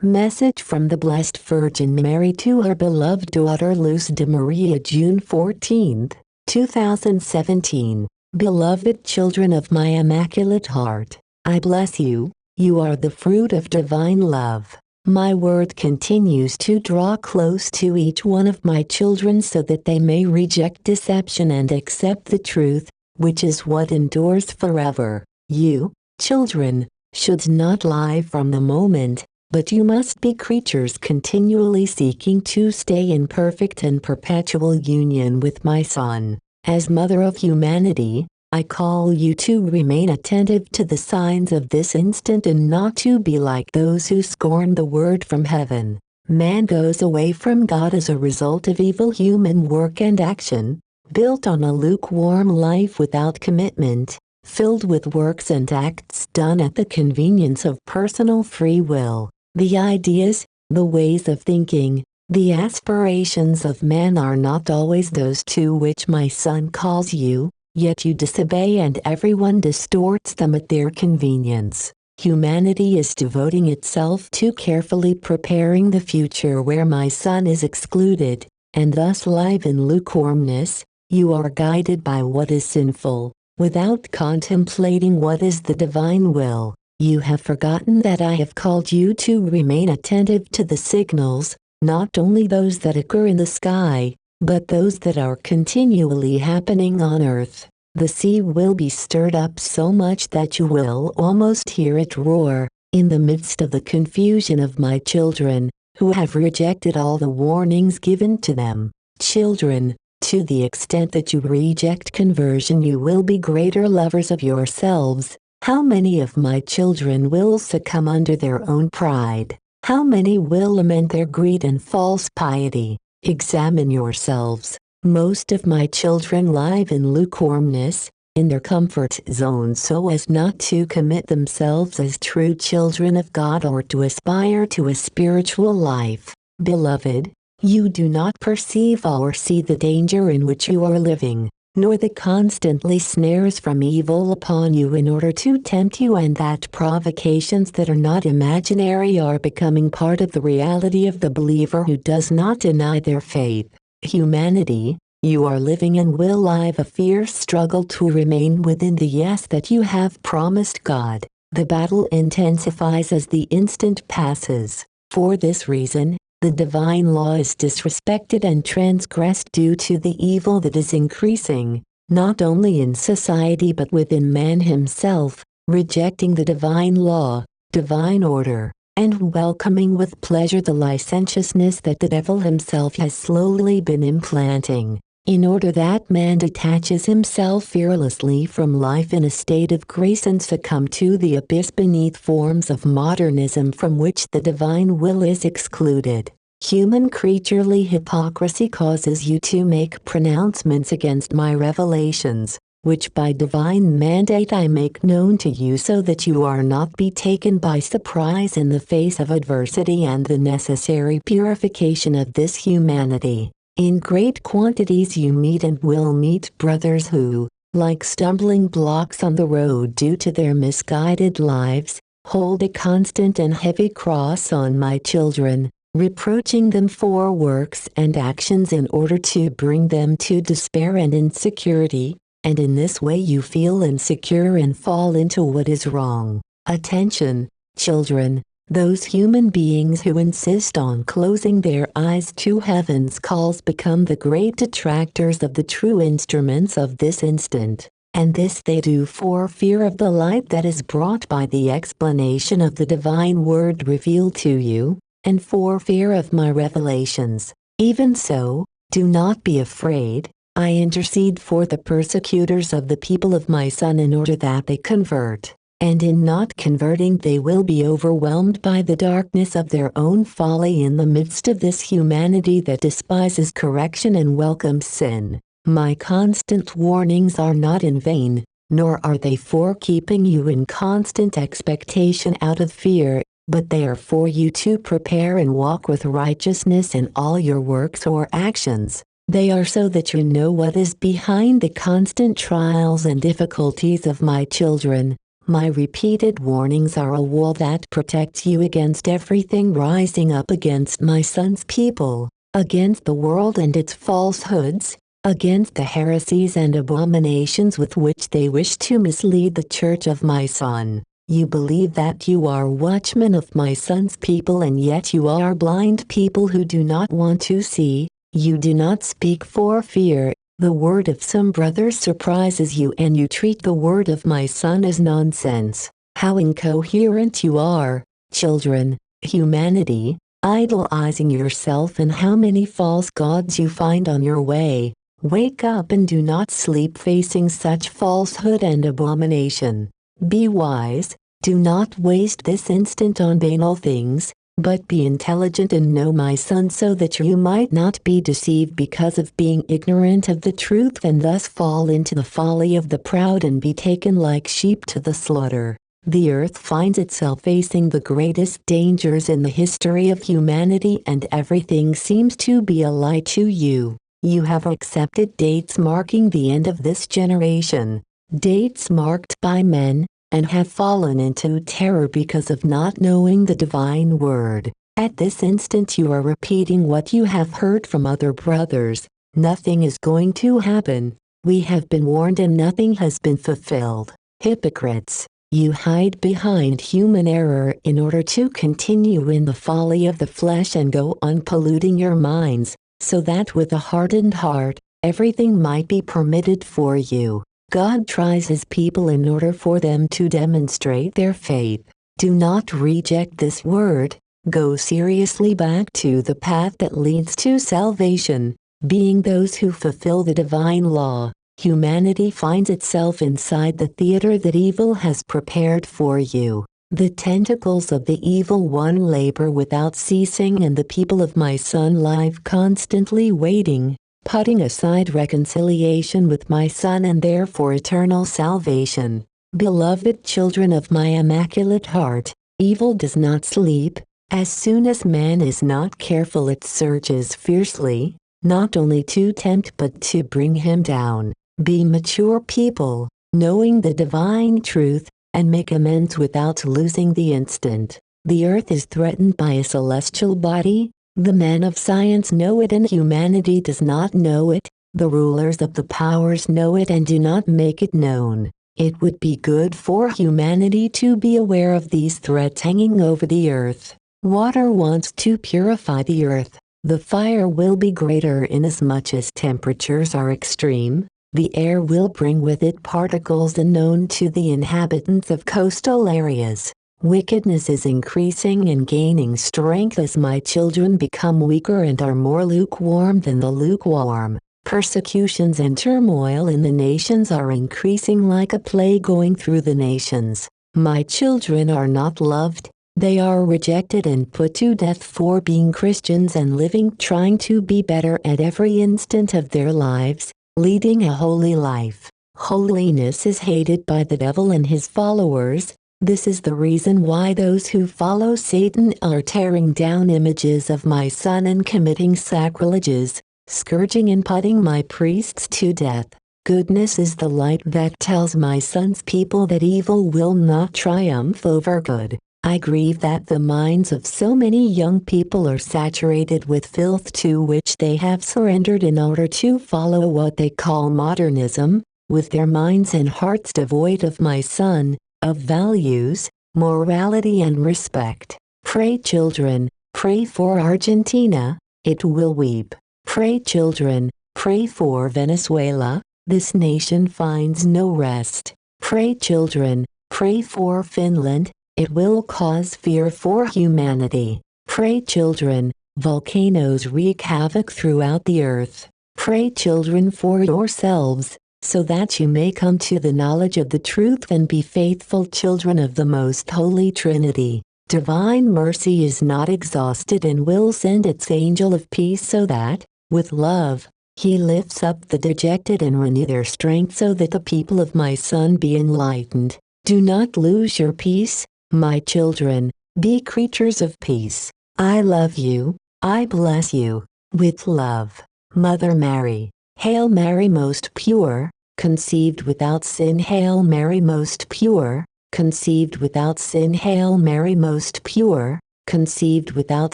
Message from the Blessed Virgin Mary to her beloved daughter Luz de Maria, June 14, 2017. Beloved children of my Immaculate Heart, I bless you. You are the fruit of divine love. My word continues to draw close to each one of my children so that they may reject deception and accept the truth, which is what endures forever. You, children, should not lie from the moment, but you must be creatures continually seeking to stay in perfect and perpetual union with my Son. As Mother of humanity, I call you to remain attentive to the signs of this instant and not to be like those who scorn the word from heaven. Man goes away from God as a result of evil human work and action, built on a lukewarm life without commitment, filled with works and acts done at the convenience of personal free will. The ideas, the ways of thinking, the aspirations of man are not always those to which my Son calls you, yet you disobey and everyone distorts them at their convenience. Humanity is devoting itself to carefully preparing the future where my Son is excluded, and thus live in lukewarmness. You are guided by what is sinful, without contemplating what is the divine will. You have forgotten that I have called you to remain attentive to the signals, not only those that occur in the sky, but those that are continually happening on earth. The sea will be stirred up so much that you will almost hear it roar, in the midst of the confusion of my children, who have rejected all the warnings given to them. Children, to the extent that you reject conversion, you will be greater lovers of yourselves. How many of my children will succumb under their own pride? How many will lament their greed and false piety? Examine yourselves. Most of my children live in lukewarmness, in their comfort zone so as not to commit themselves as true children of God or to aspire to a spiritual life. Beloved, you do not perceive or see the danger in which you are living, nor the constantly snares from evil upon you in order to tempt you, and that provocations that are not imaginary are becoming part of the reality of the believer who does not deny their faith. Humanity, you are living and will live a fierce struggle to remain within the yes that you have promised God. The battle intensifies as the instant passes. For this reason, the divine law is disrespected and transgressed due to the evil that is increasing, not only in society but within man himself, rejecting the divine law, divine order, and welcoming with pleasure the licentiousness that the devil himself has slowly been implanting, in order that man detaches himself fearlessly from life in a state of grace and succumb to the abyss beneath forms of modernism from which the divine will is excluded. Human creaturely hypocrisy causes you to make pronouncements against my revelations, which by divine mandate I make known to you so that you are not be taken by surprise in the face of adversity and the necessary purification of this humanity. In great quantities you meet and will meet brothers who, like stumbling blocks on the road due to their misguided lives, hold a constant and heavy cross on my children, reproaching them for works and actions in order to bring them to despair and insecurity, and in this way you feel insecure and fall into what is wrong. Attention, children. Those human beings who insist on closing their eyes to heaven's calls become the great detractors of the true instruments of this instant, and this they do for fear of the light that is brought by the explanation of the divine word revealed to you, and for fear of my revelations. Even so, do not be afraid. I intercede for the persecutors of the people of my Son in order that they convert. And in not converting they will be overwhelmed by the darkness of their own folly in the midst of this humanity that despises correction and welcomes sin. My constant warnings are not in vain, nor are they for keeping you in constant expectation out of fear, but they are for you to prepare and walk with righteousness in all your works or actions. They are so that you know what is behind the constant trials and difficulties of my children, My repeated warnings are a wall that protects you against everything rising up against my son's people, against the world and its falsehoods, against the heresies and abominations with which they wish to mislead the church of my son. You believe that you are watchmen of my son's people, and yet you are blind people who do not want to see. You do not speak for fear. The word of some brothers surprises you, and you treat the word of my son as nonsense. How incoherent you are, children, humanity, idolizing yourself, and how many false gods you find on your way. Wake up and do not sleep facing such falsehood and abomination. Be wise, do not waste this instant on banal things, but be intelligent and know my son, so that you might not be deceived because of being ignorant of the truth, and thus fall into the folly of the proud and be taken like sheep to the slaughter. The earth finds itself facing the greatest dangers in the history of humanity, and everything seems to be a lie to you. You have accepted dates marking the end of this generation, dates marked by men, and have fallen into terror because of not knowing the divine word. At this instant you are repeating what you have heard from other brothers. Nothing is going to happen. We have been warned and nothing has been fulfilled. Hypocrites, you hide behind human error in order to continue in the folly of the flesh and go on polluting your minds, so that with a hardened heart, everything might be permitted for you. God tries his people in order for them to demonstrate their faith. Do not reject this word. Go seriously back to the path that leads to salvation, being those who fulfill the divine law. Humanity finds itself inside the theater that evil has prepared for you. The tentacles of the evil one labor without ceasing, and the people of my son live constantly waiting, putting aside reconciliation with my son and therefore eternal salvation. Beloved children of my immaculate heart, evil does not sleep. As soon as man is not careful, it surges fiercely, not only to tempt but to bring him down. Be mature people, knowing the divine truth, and make amends without losing the instant. The earth is threatened by a celestial body. The men of science know it and humanity does not know it. The rulers of the powers know it and do not make it known. It would be good for humanity to be aware of these threats hanging over the earth. Water wants to purify the earth. The fire will be greater inasmuch as temperatures are extreme. The air will bring with it particles unknown to the inhabitants of coastal areas. Wickedness is increasing and gaining strength as my children become weaker and are more lukewarm than the lukewarm. Persecutions and turmoil in the nations are increasing like a plague going through the nations. My children are not loved. They are rejected and put to death for being Christians and living trying to be better at every instant of their lives, leading a holy life. Holiness is hated by the devil and his followers. This is the reason why those who follow Satan are tearing down images of my son and committing sacrileges, scourging and putting my priests to death. Goodness is the light that tells my son's people that evil will not triumph over good. I grieve that the minds of so many young people are saturated with filth to which they have surrendered in order to follow what they call modernism, with their minds and hearts devoid of my son, of values, morality and respect. Pray children, pray for Argentina, it will weep. Pray children, pray for Venezuela, this nation finds no rest. Pray children, pray for Finland, it will cause fear for humanity. Pray children, volcanoes wreak havoc throughout the earth. Pray children for yourselves, so that you may come to the knowledge of the truth and be faithful children of the Most Holy Trinity. Divine mercy is not exhausted and will send its angel of peace so that, with love, he lifts up the dejected and renew their strength so that the people of my son be enlightened. Do not lose your peace, my children, be creatures of peace. I love you, I bless you, with love. Mother Mary. Hail Mary most pure, conceived without sin. Hail Mary most pure, conceived without sin. Hail Mary, most pure, conceived without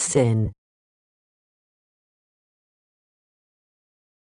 sin.